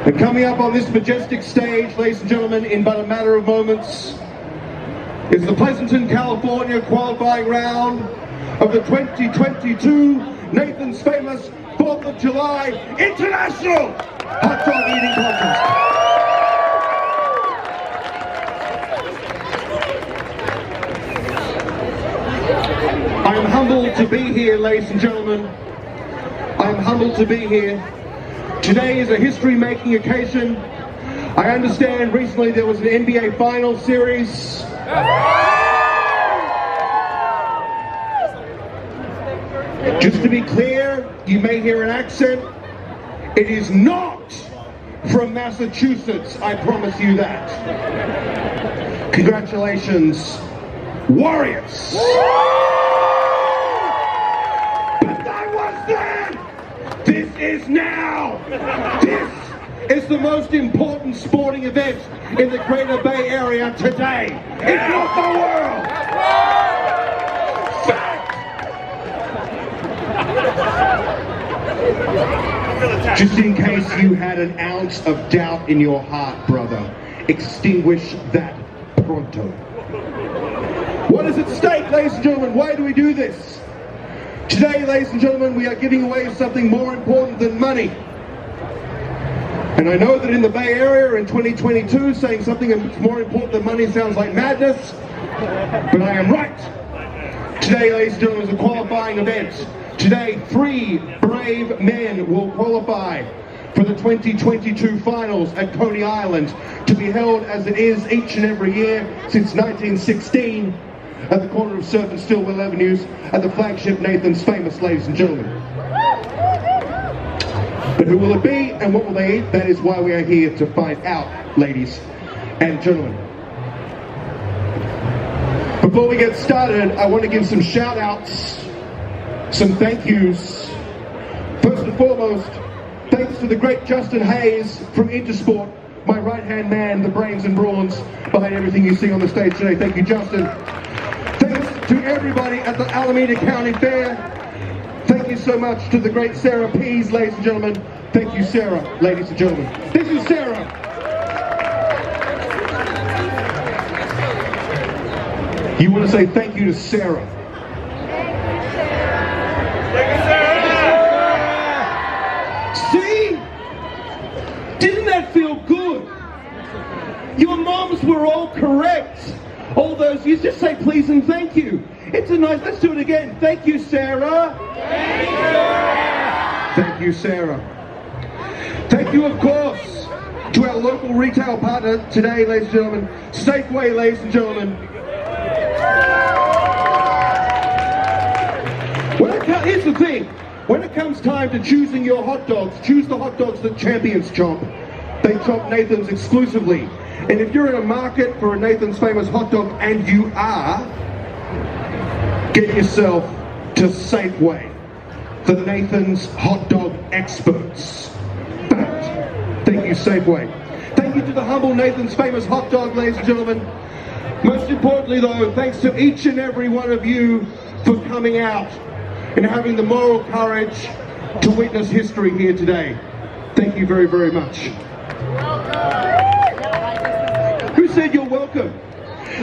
And coming up on this majestic stage, ladies and gentlemen, in but a matter of moments, is the Pleasanton, California qualifying round of the 2022 Nathan's Famous 4th of July International Hot Dog Eating Contest. I am humbled to be here, ladies and gentlemen. I am humbled to be here. Today is a history-making occasion. I understand recently there was an NBA Finals series. Just to be clear, you may hear an accent. It is not from Massachusetts, I promise you that. Congratulations, Warriors! But that was then! This is now! This is the most important sporting event in the Greater Bay Area today, if not the world! Fact! Just in case you had an ounce of doubt in your heart, brother, extinguish that pronto. What is at stake, ladies and gentlemen? Why do we do this? Today, ladies and gentlemen, we are giving away something more important than money. And I know that in the Bay Area in 2022, saying something that's more important than money sounds like madness, but I am right. Today, ladies and gentlemen, is a qualifying event. Today, 3 brave men will qualify for the 2022 finals at Coney Island, to be held as it is each and every year since 1916 at the corner of Surf and Stillwell Avenues at the flagship Nathan's Famous, ladies and gentlemen. But who will it be and what will they eat? That is why we are here to find out, ladies and gentlemen. Before we get started, I want to give some shout outs, some thank yous. First and foremost, thanks to the great Justin Hayes from Intersport, my right-hand man, the brains and brawns behind everything you see on the stage today. Thank you, Justin. Thanks to everybody at the Alameda County Fair. Thank you so much to the great Sarah Pease, ladies and gentlemen. Thank you, Sarah, ladies and gentlemen. This is Sarah. You want to say thank you to Sarah. See? Didn't that feel good? Your moms were all correct. All those, you just say please and thank you. It's a nice, let's do it again. Thank you, Sarah. Thank you. Thank you, Sarah. Thank you, of course, to our local retail partner today, ladies and gentlemen, Safeway, ladies and gentlemen. Here's the thing. When it comes time to choosing your hot dogs, choose the hot dogs that champions chomp. They chomp Nathan's exclusively. And if you're in a market for a Nathan's Famous hot dog, and you are, get yourself to Safeway, the Nathan's hot dog experts. Thank you, Safeway. Thank you to the humble Nathan's Famous hot dog, ladies and gentlemen. Most importantly, though, thanks to each and every one of you for coming out and having the moral courage to witness history here today. Thank you very, very much. Who said you're welcome?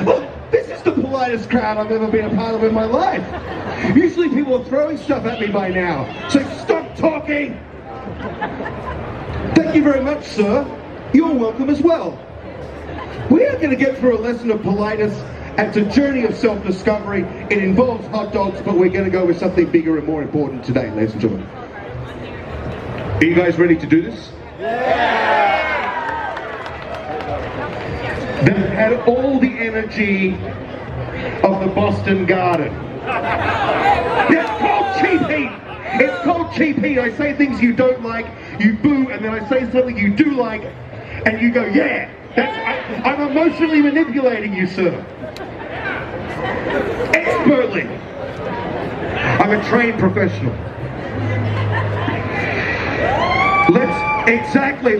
Look, this is the politest crowd I've ever been a part of in my life. Usually people are throwing stuff at me by now, so stop talking. Thank you very much, sir. You're welcome as well. We are going to get through a lesson of politeness. It's a journey of self-discovery. It involves hot dogs, but we're going to go with something bigger and more important today, ladies and gentlemen. Are you guys ready to do this? Yeah! That had all the energy of the Boston Garden. It's called cheap heat. It's called cheap heat. I say things you don't like, you boo, and then I say something you do like, and you go, yeah. I'm emotionally manipulating you, sir. Expertly. I'm a trained professional.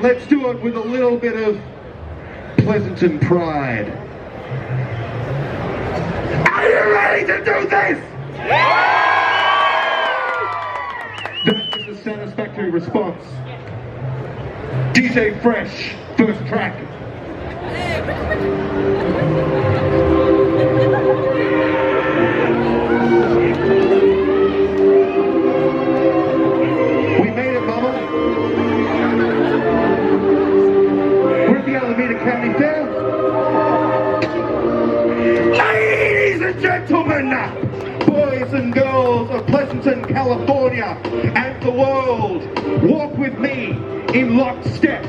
Let's do it with a little bit of Pleasanton pride. Are you ready to do this? Yeah! That is a satisfactory response. DJ Fresh, first track. We made it, mama. We're at the Alameda County Fair. Ladies and gentlemen, boys and girls of Pleasanton, California, and the world, walk with me in lockstep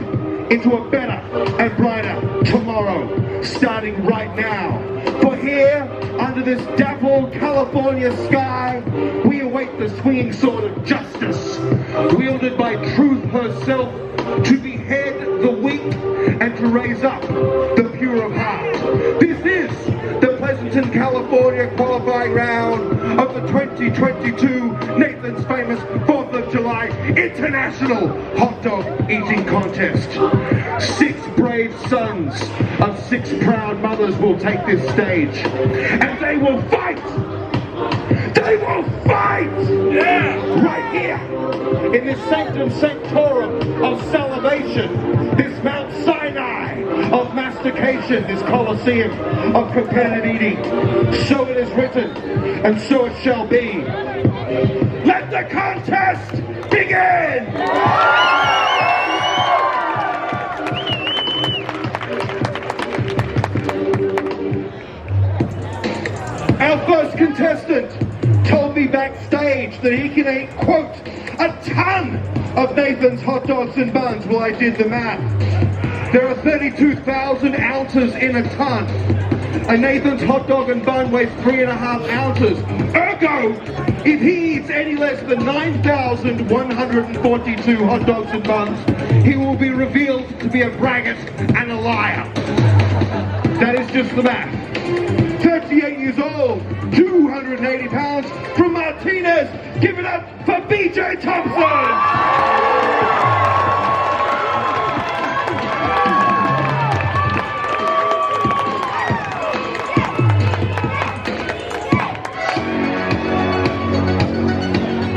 into a better and brighter tomorrow, starting right now. For here, under this dappled California sky, we await the swinging sword of justice, wielded by truth herself, to behead the weak and to raise up the pure of heart. This is the Pleasanton, California qualifying round of the 2022 Nathan's Famous 4th of July International Hot Dog Eating Contest. 6 brave sons of 6 proud mothers will take this stage, and they will fight! They will fight! Yeah! Right here, in this sanctum sanctorum of salivation, this Mount Sinai of mastication, this Colosseum of competitive eating. So it is written, and so it shall be. Let the contest begin! Our first contestant told me backstage that he can eat, quote, a ton of Nathan's hot dogs and buns. Well, I did the math. There are 32,000 ounces in a ton. A Nathan's hot dog and bun weighs 3.5 ounces. Ergo, if he eats any less than 9,142 hot dogs and buns, he will be revealed to be a braggart and a liar. That is just the math. 38 years old, 280 pounds, from Martinez. Give it up for BJ Thompson!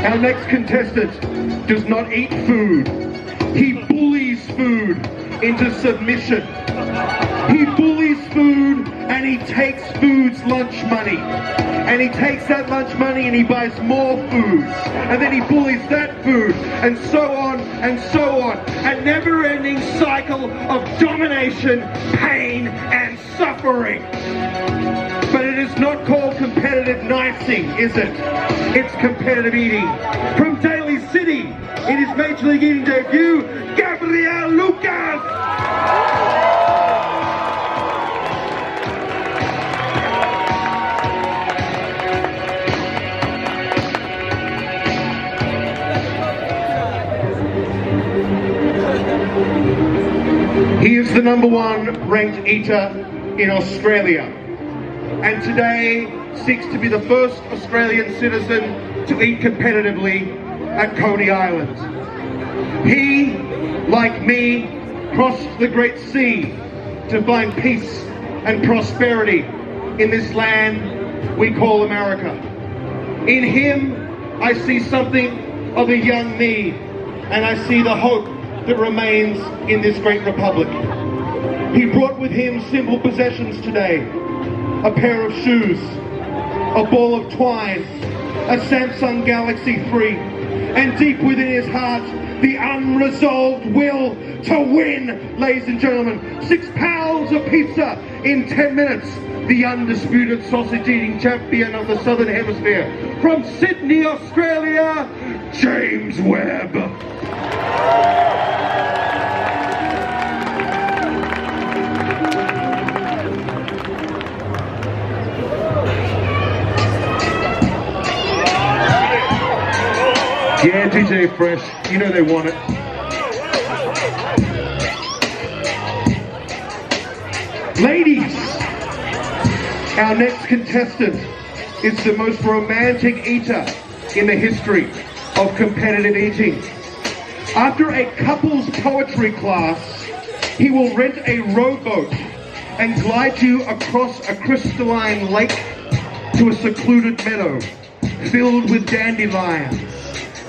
Our next contestant does not eat food. He bullies food into submission. He bullies food and he takes food's lunch money. And he takes that lunch money and he buys more food. And then he bullies that food, and so on and so on. A never-ending cycle of domination, pain, and suffering. But it is not called competitive nicing, is it? It's competitive eating. From Daly City, in his Major League Eating debut, Gabriel Lucas! He is the #1 ranked eater in Australia, and today seeks to be the first Australian citizen to eat competitively at Coney Island. He, like me, crossed the Great Sea to find peace and prosperity in this land we call America. In him, I see something of a young me, and I see the hope that remains in this great republic. He brought with him simple possessions today: a pair of shoes, a ball of twine, a Samsung Galaxy 3, and deep within his heart, the unresolved will to win, ladies and gentlemen. 6 pounds of pizza in 10 minutes. The undisputed sausage-eating champion of the Southern Hemisphere. From Sydney, Australia, James Webb. Yeah, DJ Fresh, you know they want it. Ladies, our next contestant is the most romantic eater in the history of competitive eating. After a couple's poetry class, he will rent a rowboat and glide you across a crystalline lake to a secluded meadow filled with dandelions,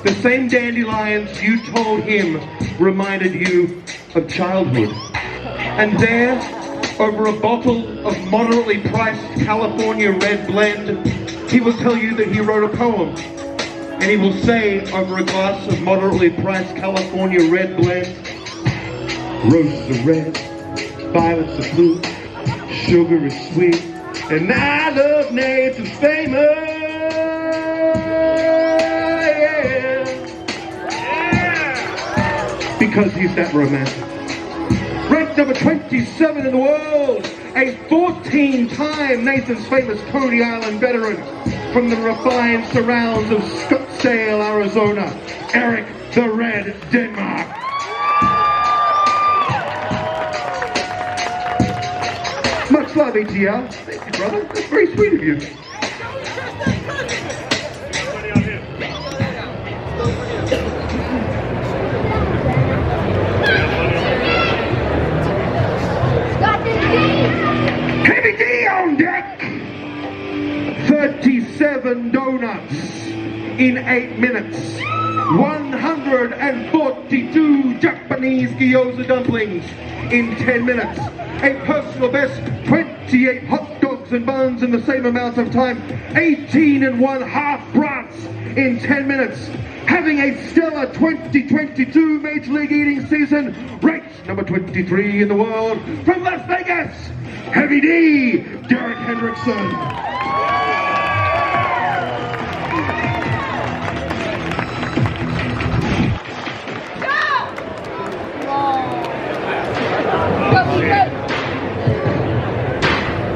The same dandelions you told him reminded you of childhood. And there, over a bottle of moderately priced California red blend, he will tell you that he wrote a poem. And he will say over a glass of moderately priced California red blend, roses are red, violets are blue, sugar is sweet, and I love Nathan's famous. Because he's that romantic. Ranked number 27 in the world, a 14-time Nathan's Famous Coney Island veteran from the refined surrounds of Scottsdale, Arizona, Eric the Red Denmark. Much love, ETL. Thank you, brother. That's very sweet of you. Heavy D on deck! 37 donuts in 8 minutes. 142 Japanese gyoza dumplings in 10 minutes. A personal best 28 hot dogs and buns in the same amount of time. 18 and 1/2 brats in 10 minutes. Having a stellar 2022 Major League Eating season, ranked number 23 in the world, from Las Vegas, Heavy D, Derek Hendrickson.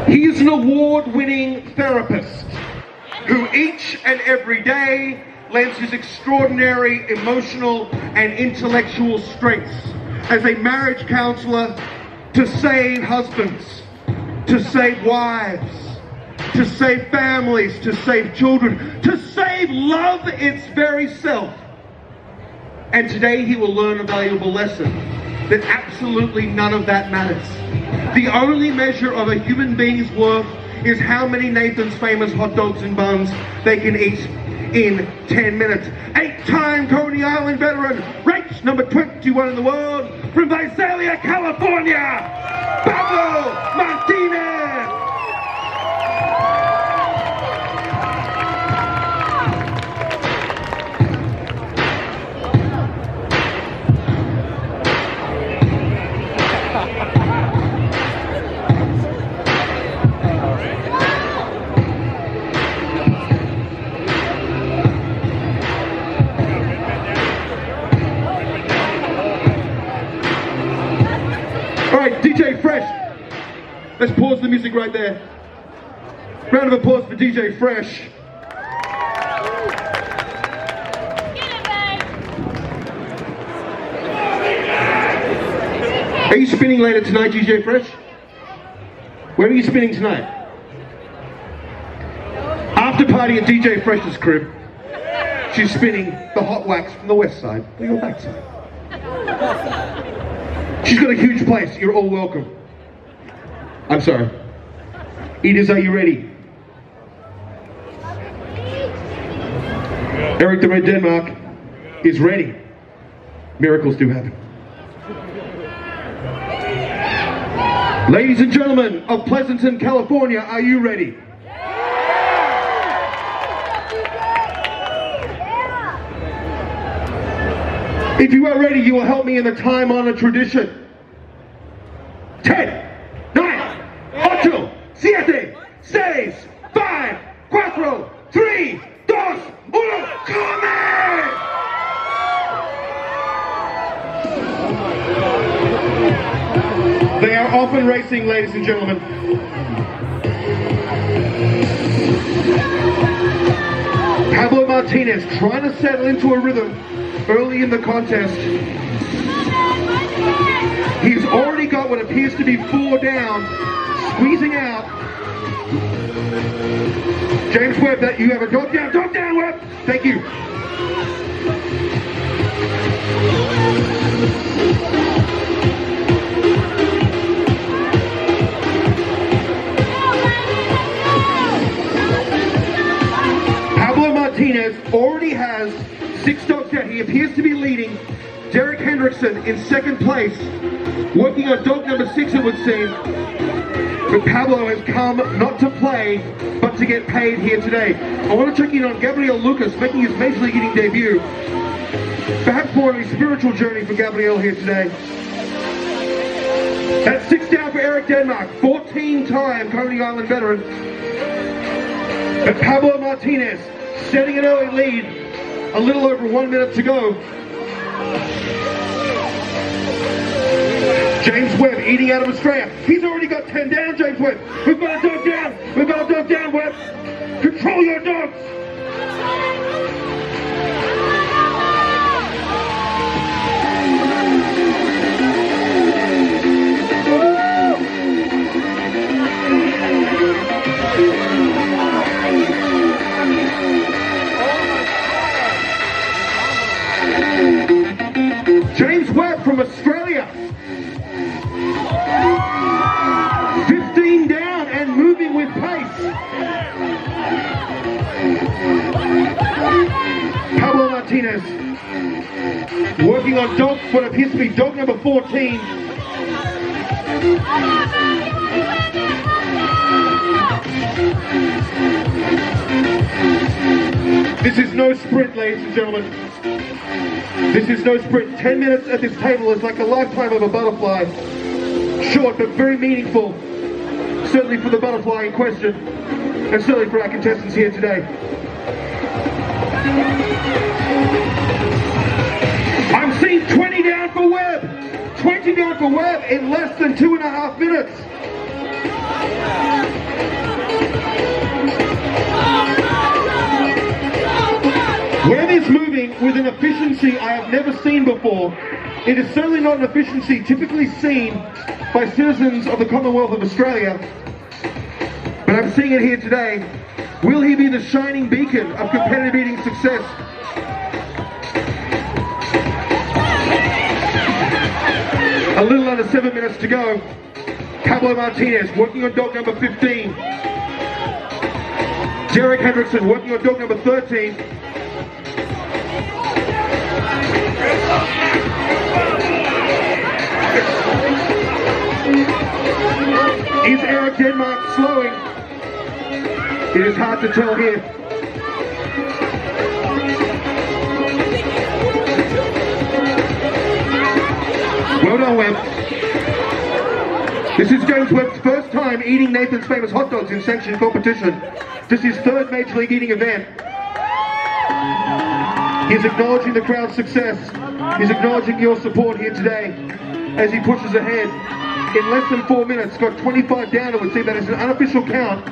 He is an award-winning therapist who each and every day lends his extraordinary emotional and intellectual strengths as a marriage counselor to save husbands, to save wives, to save families, to save children, to save love its very self. And today he will learn a valuable lesson, that absolutely none of that matters. The only measure of a human being's worth is how many Nathan's Famous hot dogs and buns they can eat in 10 minutes. 8-time Coney Island veteran, ranked number 21 in the world, from Visalia, California, Pablo Martinez! DJ Fresh. Let's pause the music right there. Round of applause for DJ Fresh. Are you spinning later tonight, DJ Fresh? Where are you spinning tonight? After party at DJ Fresh's crib. She's spinning the hot wax from the west side or your back side. She's got a huge place. You're all welcome. I'm sorry. Eaters, are you ready? Eric the Red Denmark is ready. Miracles do happen. Ladies and gentlemen of Pleasanton, California, are you ready? If you are ready, you will help me in the time-honored tradition. 10, 9, 8, 7, 6, 5, 4, 3, 2, 1, come! They are often racing, ladies and gentlemen. Pablo Martinez trying to settle into a rhythm early in the contest. He's already got what appears to be 4 down, squeezing out. James Webb, that you have a dog down, Webb. Thank you. Pablo Martinez already has 6 dogs down. He appears to be leading. Derek Hendrickson in second place, working on dog number 6, it would seem. But Pablo has come not to play, but to get paid here today. I want to check in on Gabriel Lucas, making his Major League Eating debut. Perhaps more of a spiritual journey for Gabriel here today. That's 6 down for Eric Denmark, 14-time Coney Island veteran. But Pablo Martinez setting an early lead, a little over 1 minute to go. James Webb eating out of Australia. He's already got 10 down, James Webb. We've got a dog down. We've got a dog down, Webb. Control your dogs. James Webb from Australia. 15 down and moving with pace. Pablo Martinez working on dog, what appears to be dog number 14. This is no sprint, ladies and gentlemen. This is no sprint. 10 minutes at this table is like a lifetime of a butterfly. Short but very meaningful. Certainly for the butterfly in question, and certainly for our contestants here today. I'm seeing 20 down for Webb. 20 down for Webb in less than 2.5 minutes. Webb is moving with an efficiency I have never seen before. It is certainly not an efficiency typically seen by citizens of the Commonwealth of Australia, but I'm seeing it here today. Will he be the shining beacon of competitive eating success? A little under 7 minutes to go. Pablo Martinez working on dog number 15. Derek Hendrickson working on dog number 13. Is Eric Denmark slowing? It is hard to tell here. Well done, Webb. This is James Webb's first time eating Nathan's Famous hot dogs in sanctioned competition. This is his 3rd Major League Eating event. He's acknowledging the crowd's success. He's acknowledging your support here today as he pushes ahead. In less than 4 minutes, got 25 down, it would seem. That is an unofficial count.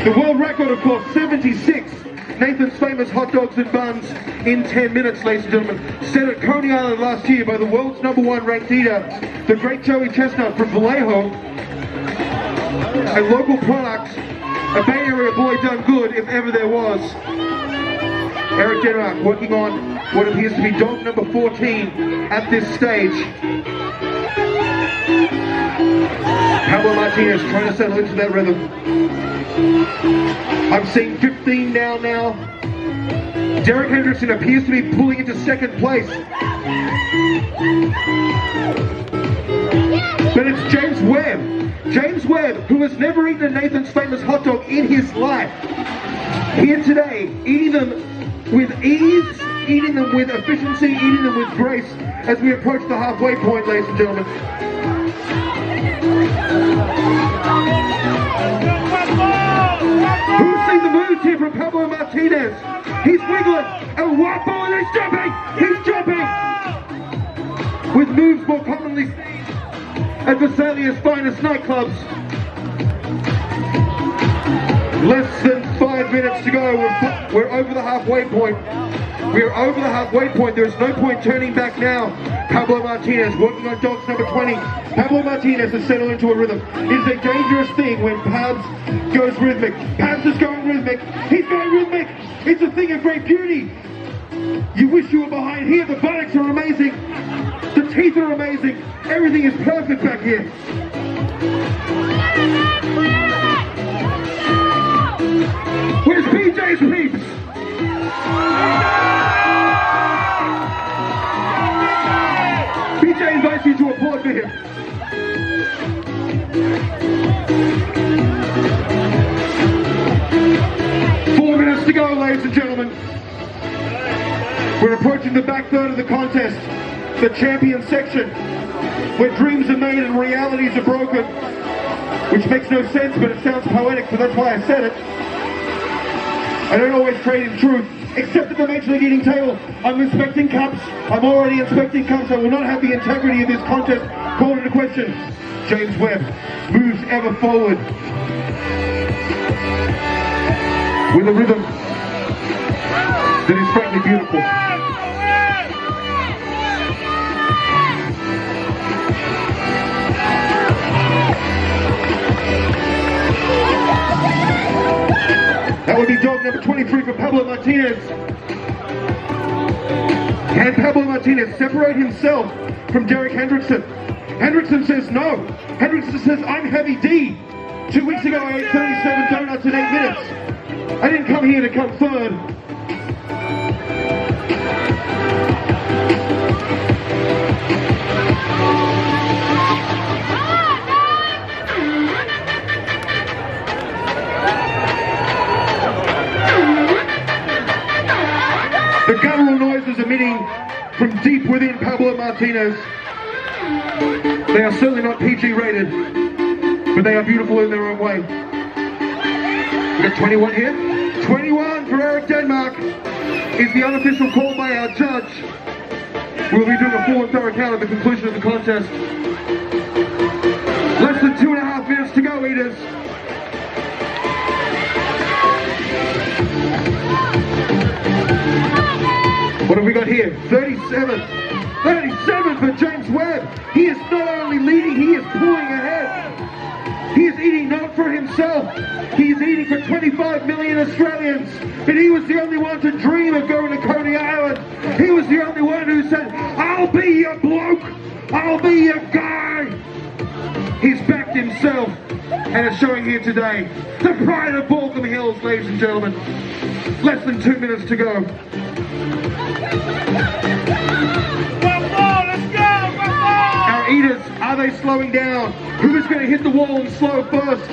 The world record, of course, 76 Nathan's Famous hot dogs and buns in 10 minutes, ladies and gentlemen. Set at Coney Island last year by the world's #1 ranked eater, the great Joey Chestnut from Vallejo. A local product, a Bay Area boy done good if ever there was. Eric Denmark working on what appears to be dog number 14 at this stage. Pablo Martinez trying to settle into that rhythm. I'm seeing 15 down now. Derek Hendrickson appears to be pulling into second place. But it's James Webb. James Webb, who has never eaten a Nathan's Famous hot dog in his life. Here today, eating them with ease, eating them with efficiency, eating them with grace as we approach the halfway point, ladies and gentlemen. Who's seen the moves here from Pablo Martinez? He's wiggling, and Wapo, and he's jumping! He's jumping! With moves more commonly seen at Vesalia's finest nightclubs. Less than 5 minutes to go. We're over the halfway point. We're over the halfway point. There's no point turning back now. Pablo Martinez working on dogs number 20. Pablo Martinez has settled into a rhythm. It is a dangerous thing when Pabs goes rhythmic. Pabs is going rhythmic. He's going rhythmic. It's a thing of great beauty. You wish you were behind here. The buttocks are amazing. The teeth are amazing. Everything is perfect back here. Where's PJ? We're approaching the back third of the contest, the champion section, where dreams are made and realities are broken, which makes no sense, but it sounds poetic, so that's why I said it. I don't always trade in truth, except at the Major League Eating table. I'm inspecting cups. I'm already inspecting cups. I will not have the integrity of this contest called into question. James Webb moves ever forward with a rhythm that is frankly beautiful. That would be dog number 23 for Pablo Martinez. Can Pablo Martinez separate himself from Derek Hendrickson? Hendrickson says no. Hendrickson says, I'm heavy D. 2 weeks ago I ate 37 donuts in 8 minutes. I didn't come here to come third. The guttural noises emitting from deep within Pablo Martinez. They are certainly not PG rated, but they are beautiful in their own way. We got 21 here. 21 for Eric Denmark is the unofficial call by our judge. We'll be doing a full and thorough count at the conclusion of the contest. Less than 2.5 minutes to go, eaters. What have we got here? 37. 37 for James Webb. He is not only leading, he is pulling ahead. He is eating not for himself. He is eating for 25 million Australians. But he was the only one to dream of going to Coney Island. He was the only one who said, I'll be your bloke. I'll be your guy. He's backed himself and is showing here today. The pride of Balcombe Hills, ladies and gentlemen. Less than 2 minutes to go. Our eaters, are they slowing down? Who is going to hit the wall and slow first?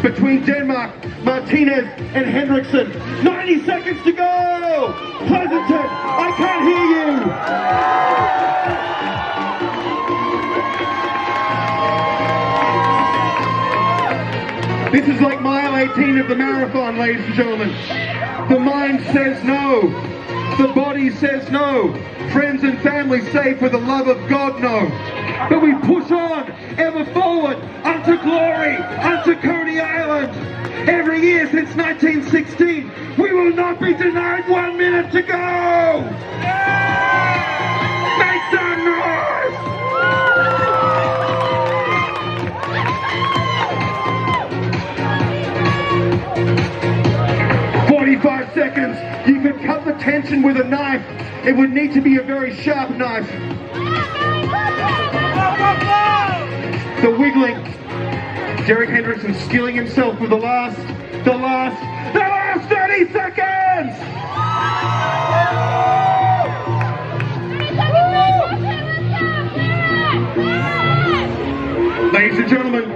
Between Denmark, Martinez, and Hendrickson. 90 seconds to go! Pleasanton, I can't hear you! This is like mile 18 of the marathon, ladies and gentlemen. The mind says no. The body says no. Friends and family say, for the love of God, no. But we push on, ever forward, unto glory, unto Coney Island. Every year since 1916, we will not be denied 1 minute to go! Make some noise! 45 seconds. You could cut the tension with a knife. It would need to be a very sharp knife. The wiggling. Derek Hendrickson skilling himself with the last 30 seconds! Ladies and gentlemen,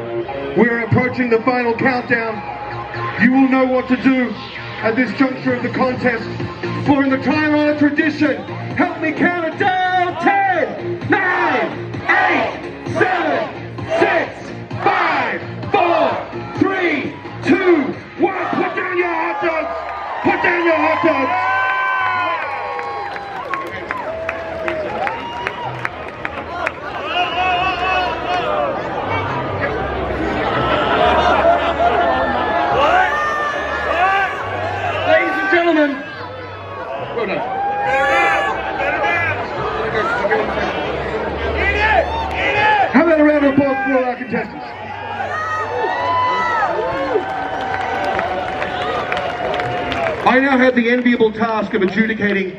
we're approaching the final countdown. You will know what to do at this juncture of the contest. For in the time-honored tradition, help me count it down. 10, 9, 8, 7, 6, 5, 4, 3, 2, 1. Put down your hot dogs. Put down your hot dogs. Ladies and gentlemen, well done. How about a round of applause for all our contestants? I now have the enviable task of adjudicating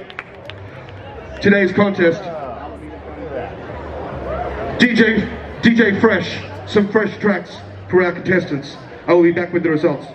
today's contest. DJ Fresh, some fresh tracks for our contestants. I will be back with the results.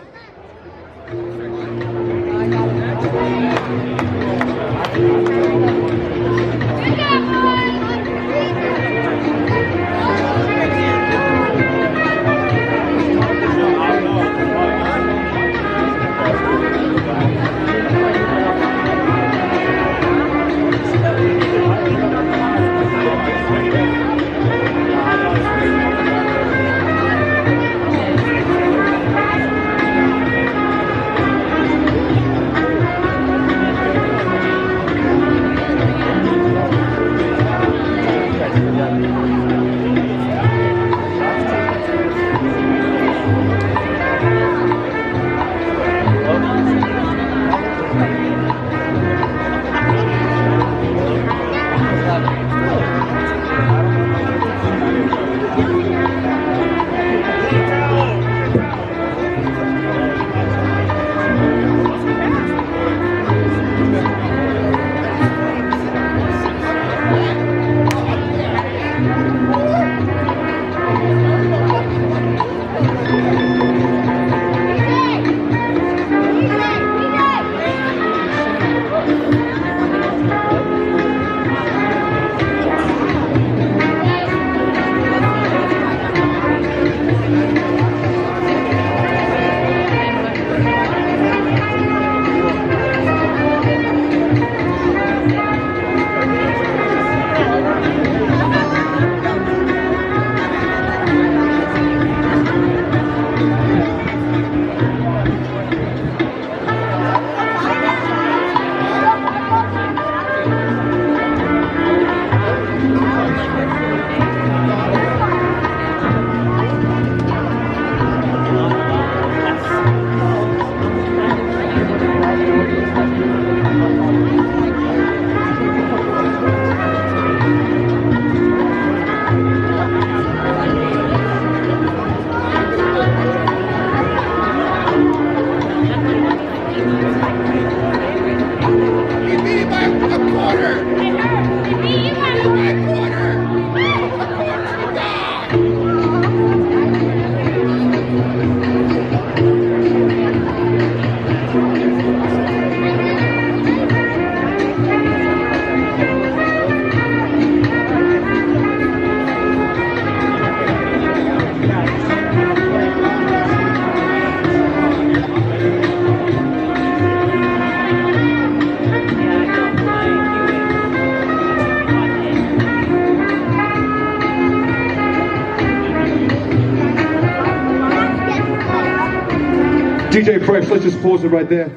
DJ Fresh, let's just pause it right there.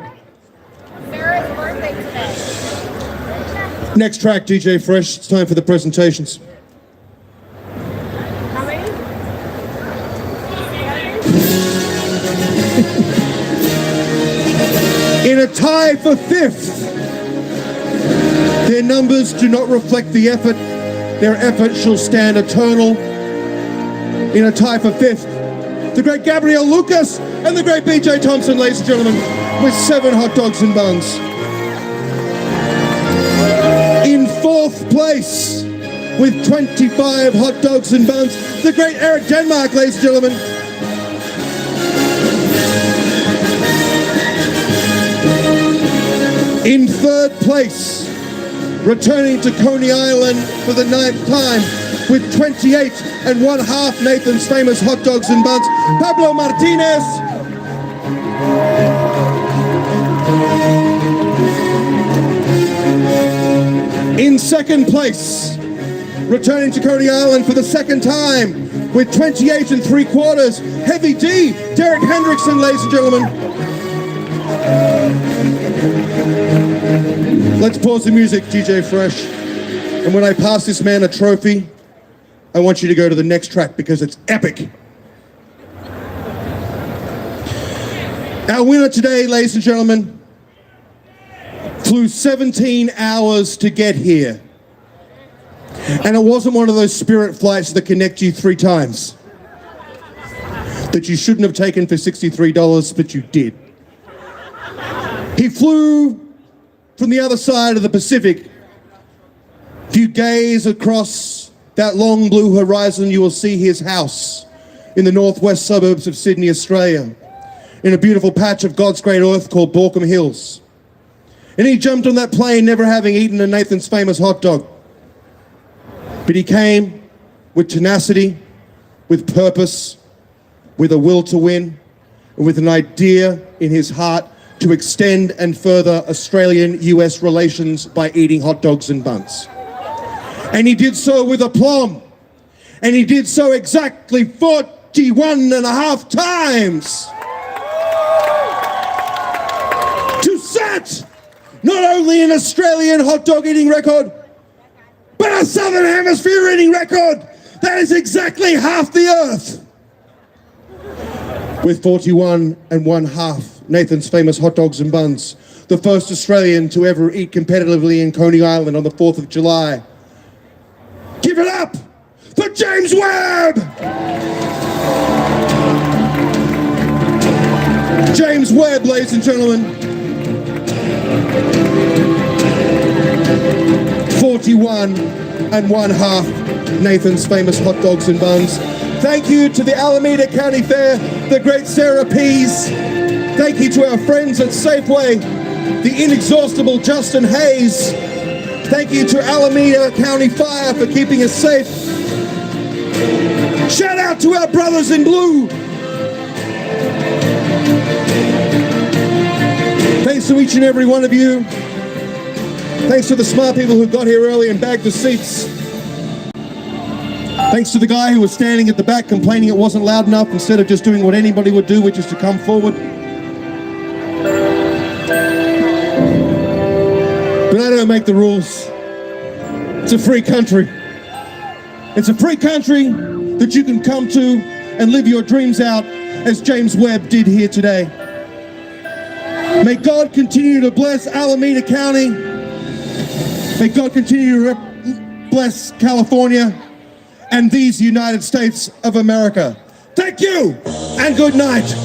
Sarah's birthday today. Next track, DJ Fresh. It's time for the presentations. How many? In a tie for fifth. Their numbers do not reflect the effort. Their effort shall stand eternal. In a tie for fifth, the great Gabriel Lucas and the great BJ Thompson, ladies and gentlemen, with 7 hot dogs and buns. In fourth place, with 25 hot dogs and buns, the great Eric Denmark, ladies and gentlemen. In third place, returning to Coney Island for the 9th time, with 28 1/2 Nathan's Famous hot dogs and buns, Pablo Martinez. In second place, returning to Coney Island for the 2nd time, with 28 3/4, Heavy D, Derek Hendrickson, ladies and gentlemen. Let's pause the music, DJ Fresh. And when I pass this man a trophy, I want you to go to the next track because it's epic. Our winner today, ladies and gentlemen, flew 17 hours to get here. And it wasn't one of those Spirit flights that connect you 3 times. That you shouldn't have taken for $63, but you did. He flew from the other side of the Pacific. If you gaze across that long blue horizon, you will see his house in the northwest suburbs of Sydney, Australia, in a beautiful patch of God's great earth called Borkham Hills. And he jumped on that plane never having eaten a Nathan's Famous hot dog. But he came with tenacity, with purpose, with a will to win, and with an idea in his heart to extend and further Australian-US relations by eating hot dogs and buns. And he did so with aplomb. And he did so exactly 41.5 times. To set not only an Australian hot dog eating record, but a Southern Hemisphere eating record. That is exactly half the earth. With 41.5 Nathan's Famous hot dogs and buns, the first Australian to ever eat competitively in Coney Island on the 4th of July. Give it up for James Webb! James Webb, ladies and gentlemen. 41.5 Nathan's Famous hot dogs and buns. Thank you to the Alameda County Fair, the great Sarah Pease. Thank you to our friends at Safeway, the inexhaustible Justin Hayes. Thank you to Alameda County Fire for keeping us safe. Shout out to our brothers in blue. Thanks to each and every one of you. Thanks to the smart people who got here early and bagged the seats. Thanks to the guy who was standing at the back complaining it wasn't loud enough instead of just doing what anybody would do, which is to come forward. But I don't make the rules. It's a free country. It's a free country that you can come to and live your dreams out as James Webb did here today. May God continue to bless Alameda County. May God continue to bless California and these United States of America. Thank you and good night.